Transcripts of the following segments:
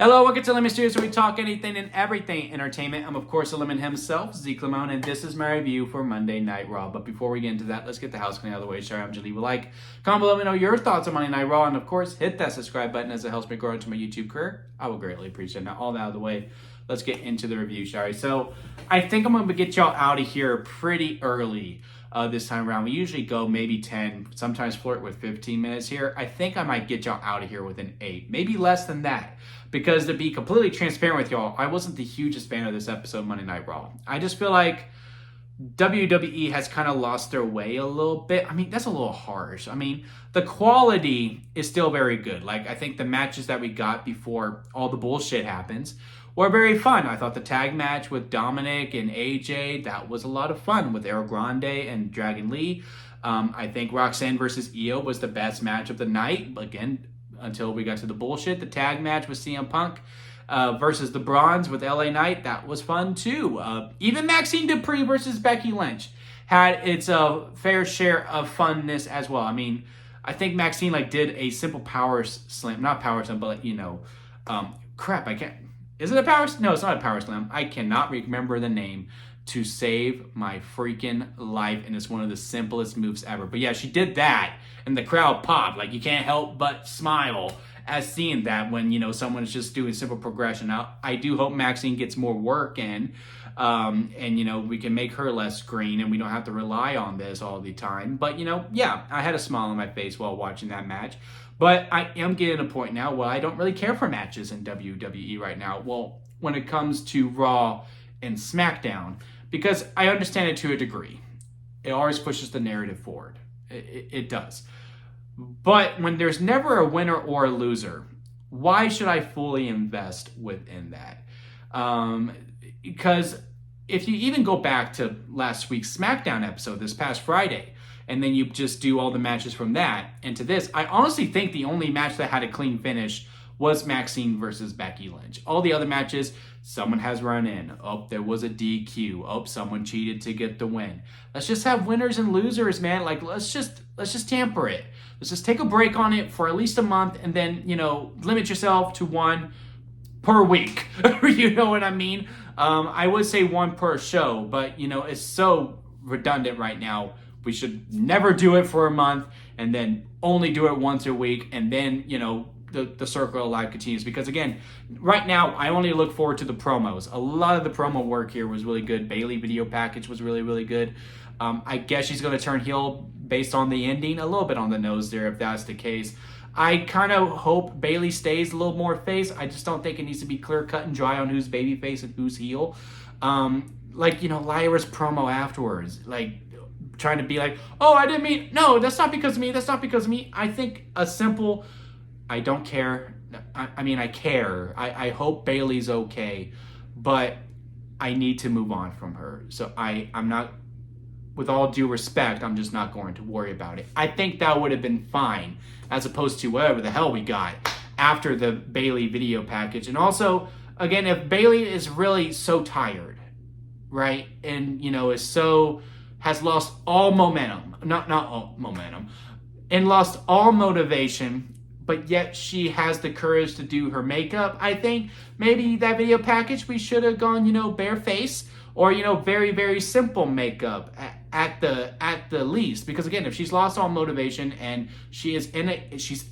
Hello, welcome to Lemon Studios, where we talk anything and everything entertainment. I'm, of course, the Lemon himself, Zeke Lemon, and this is my review for Monday Night Raw. But before we get into that, let's get the house clean out of the way. Sorry, I'm Leave a like. Comment below, let me know your thoughts on Monday Night Raw, and of course, hit that subscribe button as it helps me grow into my YouTube career. I will greatly appreciate it. Now, all that out of the way, let's get into the review, shall we? So, I think I'm going to get y'all out of here pretty early. This time around. We usually go maybe 10, sometimes flirt with 15 minutes here. I think I might get y'all out of here within 8, maybe less than that. Because to be completely transparent with y'all, I wasn't the hugest fan of this episode of Monday Night Raw. I just feel like WWE has kind of lost their way a little bit. I mean, that's a little harsh. I mean, the quality is still very good. Like, I think the matches that we got before all the bullshit happens were very fun. I thought the tag match with Dominic and AJ, that was a lot of fun with El Grande and Dragon Lee. I think Roxanne versus Io was the best match of the night. Again, until we got to the bullshit. The tag match with CM Punk versus the Bronze with LA Knight, that was fun too. Even Maxine Dupree versus Becky Lynch had its fair share of funness as well. I mean, I think Maxine did a simple power slam, not power slam, but crap, I can't. Is it a power slam? No, it's not a power slam. I cannot remember the name to save my freaking life, and it's one of the simplest moves ever. But yeah, she did that, and the crowd popped. Like, you can't help but smile as seeing that when, someone's just doing simple progression. Now, I do hope Maxine gets more work in, and, we can make her less green, and we don't have to rely on this all the time. But, yeah, I had a smile on my face while watching that match. But I am getting to a point now where I don't really care for matches in WWE right now. Well, when it comes to Raw and SmackDown, because I understand it to a degree. It always pushes the narrative forward. It does. But when there's never a winner or a loser, why should I fully invest within that? Because if you even go back to last week's SmackDown episode, this past Friday, and then you just do all the matches from that into this, I honestly think the only match that had a clean finish was Maxine versus Becky Lynch. All the other matches, someone has run in. Oh, there was a DQ. Oh, someone cheated to get the win. Let's just have winners and losers, man. Let's just tamper it. Let's just take a break on it for at least a month, and then, limit yourself to one per week. You know what I mean? I would say one per show, but, it's so redundant right now. We should never do it for a month and then only do it once a week, and then, the circle of life continues. Because again, right now, I only look forward to the promos. A lot of the promo work here was really good. Bayley video package was really, really good. I guess she's going to turn heel based on the ending. A little bit on the nose there, if that's the case. I kind of hope Bayley stays a little more face. I just don't think it needs to be clear cut and dry on who's babyface and who's heel. Lyra's promo afterwards, trying to be like, oh, I didn't mean, no, that's not because of me, that's not because of me. I think a simple, I don't care. I care. I hope Bayley's okay, but I need to move on from her. So I'm not, with all due respect, I'm just not going to worry about it. I think that would have been fine, as opposed to whatever the hell we got after the Bayley video package. And also, again, if Bayley is really so tired, right, and, has lost all momentum, not all momentum, and lost all motivation, but yet she has the courage to do her makeup, I think maybe that video package, we should have gone, bare face, or, very, very simple makeup at the least. Because again, if she's lost all motivation and she's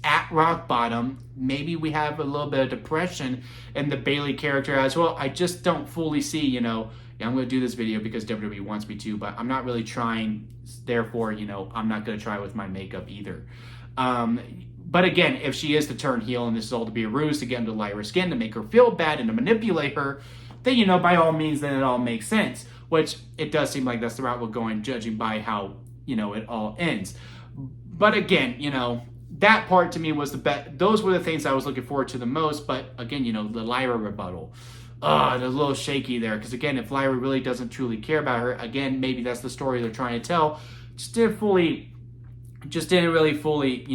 at rock bottom, maybe we have a little bit of depression in the Bayley character as well. I just don't fully see, I'm going to do this video because WWE wants me to, but I'm not really trying. Therefore, I'm not going to try with my makeup either. But again, if she is to turn heel and this is all to be a ruse to get into Lyra's skin, to make her feel bad and to manipulate her, then, by all means, then it all makes sense. Which it does seem like that's the route we're going, judging by how, it all ends. But again, that part to me was the best. Those were the things I was looking forward to the most. But again, the Lyra rebuttal. It's a little shaky there. Because again, if Lyra really doesn't truly care about her, again, maybe that's the story they're trying to tell. Just didn't really fully,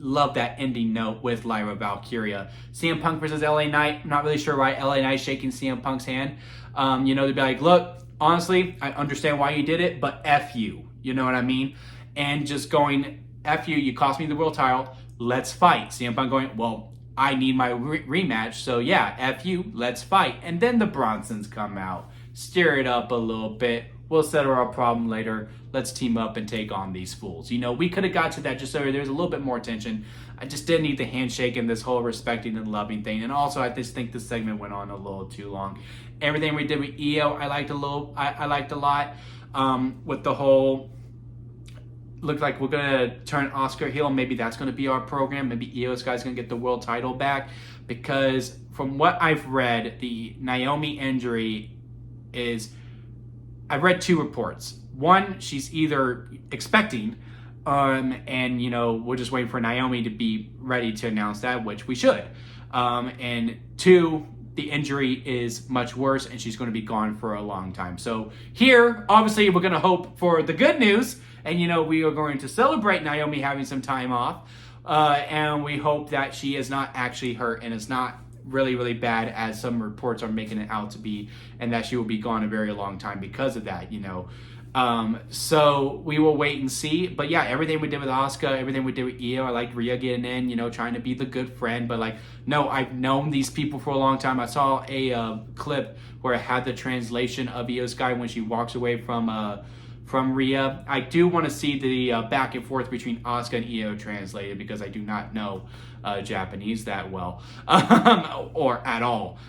love that ending note with Lyra Valkyria. CM Punk versus LA Knight. I'm not really sure why LA Knight's shaking CM Punk's hand. They'd be like, look, honestly, I understand why you did it, but F you. You know what I mean? And just going, F you cost me the world title. Let's fight. CM Punk going, well, I need my rematch. So yeah, F you, let's fight. And then the Bronsons come out, stir it up a little bit. We'll settle our problem later. Let's team up and take on these fools. You know, we could have got to that just so there's a little bit more tension. I just didn't need the handshake and this whole respecting and loving thing. And also, I just think this segment went on a little too long. Everything we did with Io, I liked a lot. With the whole, looked like we're gonna turn Asuka heel. Maybe that's gonna be our program. Maybe Io's guy's gonna get the world title back, because from what I've read, the Naomi injury is, I've read two reports. One, she's either expecting, and you know, we're just waiting for Naomi to be ready to announce that, which we should. And two, the injury is much worse and she's going to be gone for a long time. So here, obviously, we're going to hope for the good news, and you know, we are going to celebrate Naomi having some time off, and we hope that she is not actually hurt and it's not really bad as some reports are making it out to be, and that she will be gone a very long time because of that, you know. So we will wait and see. But yeah, everything we did with Asuka, everything we did with Io, I like Rhea getting in, you know, trying to be the good friend. But like, no, I've known these people for a long time. I saw a clip where it had the translation of Io Sky when she walks away from Rhea. I do want to see the back and forth between Asuka and Io translated, because I do not know Japanese that well, or at all,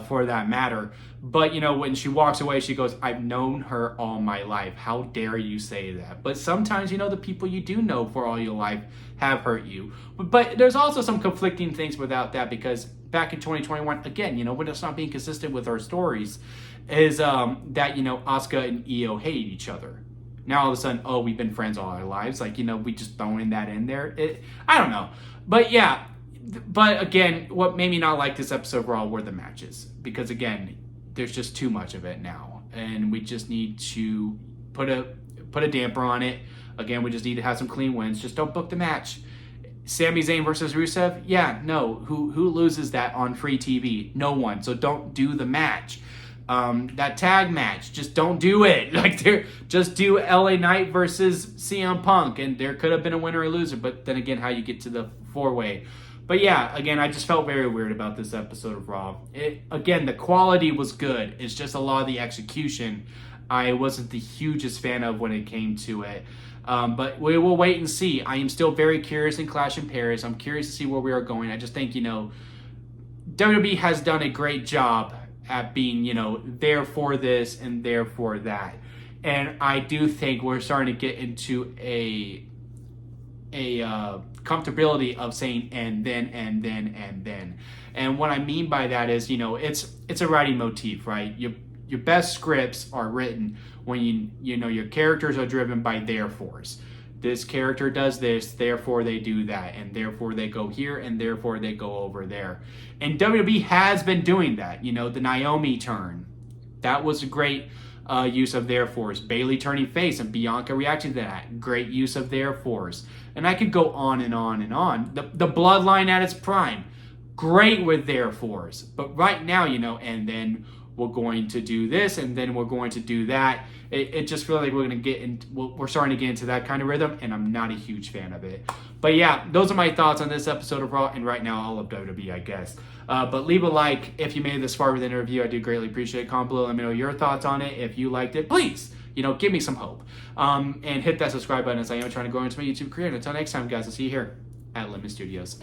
for that matter. But you know, when she walks away, she goes, "I've known her all my life." How dare you say that? But sometimes, you know, the people you do know for all your life have hurt you. But there's also some conflicting things without that, because back in 2021, again, you know, when it's not being consistent with our stories, is that, you know, Asuka and Io hated each other. Now all of a sudden, oh, we've been friends all our lives. Like, you know, we just throwing that in there. I don't know. But yeah, but again, what made me not like this episode of Raw were the matches. Because again, there's just too much of it now. And we just need to put a damper on it. Again, we just need to have some clean wins. Just don't book the match. Sami Zayn versus Rusev? Yeah, no. Who loses that on free TV? No one. So don't do the match. That tag match, just don't do it. Like, just do LA Knight versus CM Punk, and there could have been a winner or loser. But then again, how you get to the 4-way. But yeah, again, I just felt very weird about this episode of Raw. Again, the quality was good. It's just a lot of the execution I wasn't the hugest fan of when it came to it. But we will wait and see. I am still very curious in Clash in Paris. I'm curious to see where we are going. I just think, you know, WWE has done a great job at being, you know, there for this and there for that. And I do think we're starting to get into a comfortability of saying and then. And what I mean by that is, you know, it's a writing motif, right? Your best scripts are written when you know your characters are driven by therefores. This character does this, therefore they do that, and therefore they go here, and therefore they go over there. And WWE has been doing that. You know, the Naomi turn, that was a great use of therefores. Bayley turning face and Bianca reacting to that, great use of therefores. And I could go on and on and on. The bloodline at its prime, great with therefores. But right now, you know, and then we're going to do this, and then we're going to do that. It just feels like we're starting to get into that kind of rhythm, and I'm not a huge fan of it. But yeah, those are my thoughts on this episode of Raw, and right now all of WWE, I guess. But leave a like if you made it this far with the interview. I do greatly appreciate it. Comment below, let me know your thoughts on it. If you liked it, please, you know, give me some hope. And hit that subscribe button, as I am trying to grow into my YouTube career. And until next time, guys, I'll see you here at Lemon Studios.